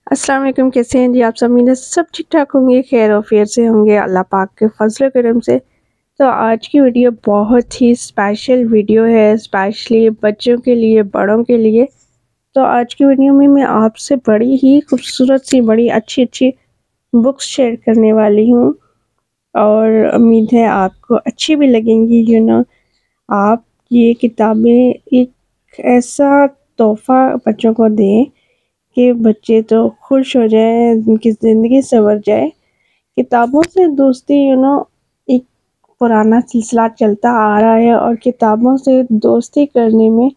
السلام علیکم، کیسے ہیں جی آپ سب؟ امید ہے سب ٹھیک ٹھاک ہوں گے، خیر و خیر سے ہوں گے اللہ پاک کے فضل و کرم سے۔ تو آج کی ویڈیو بہت ہی اسپیشل ویڈیو ہے، اسپیشلی بچوں کے لیے، بڑوں کے لیے۔ تو آج کی ویڈیو میں آپ سے بڑی ہی خوبصورت سی، بڑی اچھی بکس شیئر کرنے والی ہوں، اور امید ہے آپ کو اچھی بھی لگیں گی۔ آپ یہ کتابیں ایک ایسا تحفہ بچوں کو دیں کہ بچے تو خوش ہو جائیں، ان کی زندگی سنور جائے۔ کتابوں سے دوستی ایک پرانا سلسلہ چلتا آ رہا ہے، اور کتابوں سے دوستی کرنے میں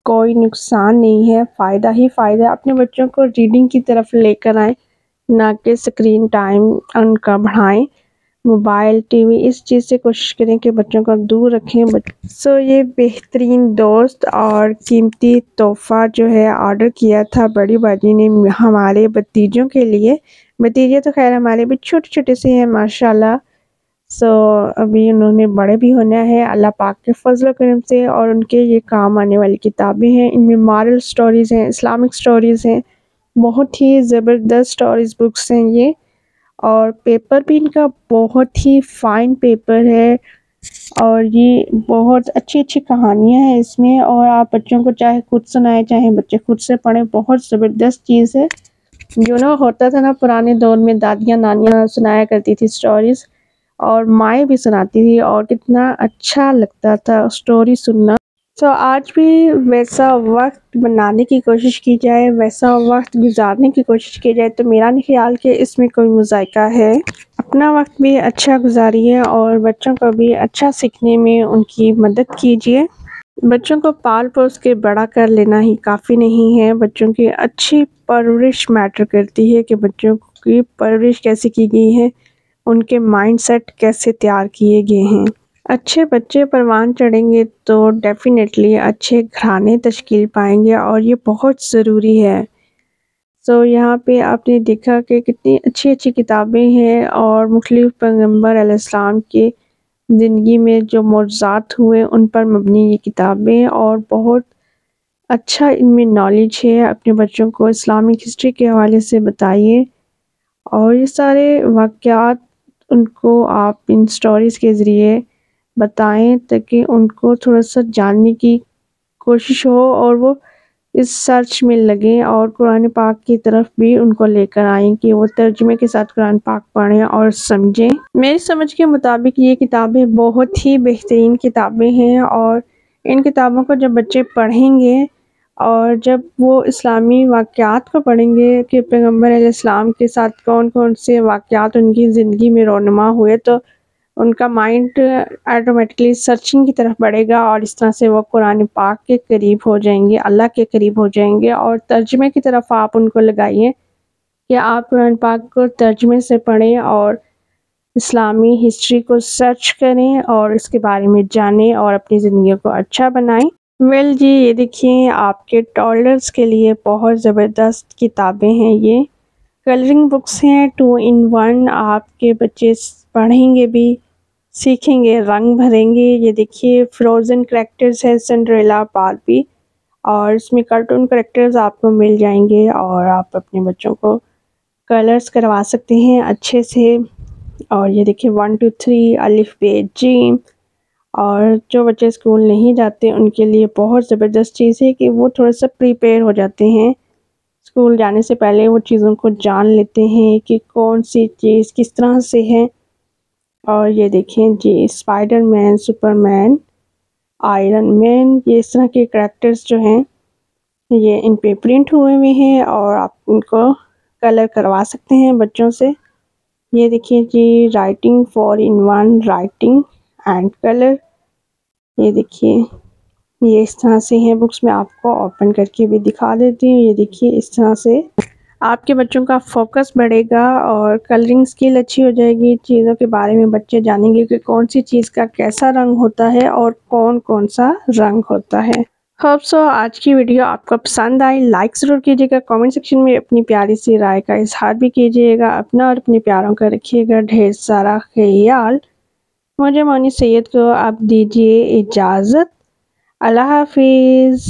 کوئی نقصان نہیں ہے، فائدہ ہی فائدہ ہے۔ اپنے بچوں کو ریڈنگ کی طرف لے کر آئیں، نہ کہ اسکرین ٹائم ان کا بڑھائیں، موبائل ٹی وی اس چیز سے کوشش کریں کہ بچوں کو دور رکھیں۔ یہ بہترین دوست اور قیمتی تحفہ جو ہے آرڈر کیا تھا بڑی باجی نے ہمارے بھتیجوں کے لیے۔ بھتیجے تو خیر ہمارے بھی چھوٹے چھوٹے سے ہیں ماشاءاللہ، ابھی انہوں نے بڑے بھی ہونا ہے اللہ پاک کے فضل و کرم سے، اور ان کے یہ کام آنے والی کتابیں ہیں۔ ان میں مارل سٹوریز ہیں، اسلامک سٹوریز ہیں، بہت ہی زبردست سٹوریز بکس ہیں یہ، اور پیپر بھی ان کا بہت ہی فائن پیپر ہے، اور یہ بہت اچھی کہانیاں ہیں اس میں، اور آپ بچوں کو چاہے خود سنائیں چاہے بچے خود سے پڑھیں، بہت زبردست چیز ہے۔ ہوتا تھا پرانے دور میں دادیاں نانیاں سنایا کرتی تھی سٹوریز، اور مائیں بھی سناتی تھی، اور کتنا اچھا لگتا تھا سٹوری سننا۔ آج بھی ویسا وقت بنانے کی کوشش کی جائے، ویسا وقت گزارنے کی کوشش کی جائے، تو میرا نہیں خیال کہ اس میں کوئی مذائقہ ہے۔ اپنا وقت بھی اچھا گزاریے، اور بچوں کو بھی اچھا سیکھنے میں ان کی مدد کیجیے۔ بچوں کو پال پوس کے بڑا کر لینا ہی کافی نہیں ہے، بچوں کی اچھی پرورش میٹر کرتی ہے کہ بچوں کی پرورش کیسے کی گئی ہے، ان کے مائنڈ سیٹ کیسے تیار کیے گئے ہیں۔ اچھے بچے پروان چڑھیں گے تو ڈیفینیٹلی اچھے گھرانے تشکیل پائیں گے، اور یہ بہت ضروری ہے۔ یہاں پہ آپ نے دیکھا کہ کتنی اچھی کتابیں ہیں، اور مختلف پیغمبر علیہ السلام کے زندگی میں جو معجزات ہوئے ان پر مبنی یہ کتابیں، اور بہت اچھا ان میں نالج ہے۔ اپنے بچوں کو اسلامک ہسٹری کے حوالے سے بتائیے، اور یہ سارے واقعات ان کو آپ ان سٹوریز کے ذریعے بتائیں، تاکہ ان کو تھوڑا سا جاننے کی کوشش ہو، اور وہ اس سرچ میں لگیں، اور قرآن پاک کی طرف بھی ان کو لے کر آئیں کہ وہ ترجمے کے ساتھ قرآن پاک پڑھیں اور سمجھیں۔ میری سمجھ کے مطابق یہ کتابیں بہت ہی بہترین کتابیں ہیں، اور ان کتابوں کو جب بچے پڑھیں گے، اور جب وہ اسلامی واقعات کو پڑھیں گے کہ پیغمبر علیہ السلام کے ساتھ کون کون سے واقعات ان کی زندگی میں رونما ہوئے، تو ان کا مائنڈ آٹومیٹکلی سرچنگ کی طرف بڑھے گا، اور اس طرح سے وہ قرآن پاک کے قریب ہو جائیں گے، اللہ کے قریب ہو جائیں گے۔ اور ترجمے کی طرف آپ ان کو لگائیے کہ آپ قرآن پاک کو ترجمے سے پڑھیں، اور اسلامی ہسٹری کو سرچ کریں، اور اس کے بارے میں جانیں، اور اپنی زندگی کو اچھا بنائیں۔ جی یہ دیکھیں آپ کے ٹولرز کے لیے بہت زبردست کتابیں ہیں، یہ کلرنگ بکس ہیں 2 in 1۔ آپ کے بچے پڑھیں گے بھی، سیکھیں گے، رنگ بھریں گے۔ یہ دیکھیے فروزن کریکٹرز ہے، سنڈریلا، باربی، اور اس میں کارٹون کریکٹرز آپ کو مل جائیں گے، اور آپ اپنے بچوں کو کلرز کروا سکتے ہیں اچھے سے۔ اور یہ دیکھیں 1 2 3 الف ب ج، اور جو بچے اسکول نہیں جاتے ان کے لیے بہت زبردست چیز ہے کہ وہ تھوڑا سا پریپیئر ہو جاتے ہیں، اسکول جانے سے پہلے وہ چیزوں کو جان لیتے ہیں کہ کون سی چیز کس طرح سے ہے۔ اور یہ دیکھیں جی اسپائڈر مین، سپر مین، آئرن مین، یہ اس طرح کے کریکٹرز جو ہیں یہ ان پہ پرنٹ ہوئے ہیں، اور آپ ان کو کلر کروا سکتے ہیں بچوں سے۔ یہ دیکھیے جی writing 4 in 1 writing and colour. یہ دیکھیے یہ اس طرح سے ہیں بکس، میں آپ کو اوپن کر کے بھی دکھا دیتی ہوں۔ یہ دیکھیے اس طرح سے آپ کے بچوں کا فوکس بڑھے گا، اور کلرنگ سکل اچھی ہو جائے گی، چیزوں کے بارے میں بچے جانیں گے کہ کون سی چیز کا کیسا رنگ ہوتا ہے، اور کون کون سا رنگ ہوتا ہے۔ آج کی ویڈیو آپ کو پسند آئی، لائک ضرور کیجیے گا، کامنٹ سیکشن میں اپنی پیاری سی رائے کا اظہار بھی کیجیے گا، اپنا اور اپنے پیاروں کا رکھیے گا ڈھیر سارا خیال۔ مجھے مونی سید کو آپ دیجیے اجازت، اللہ حافظ۔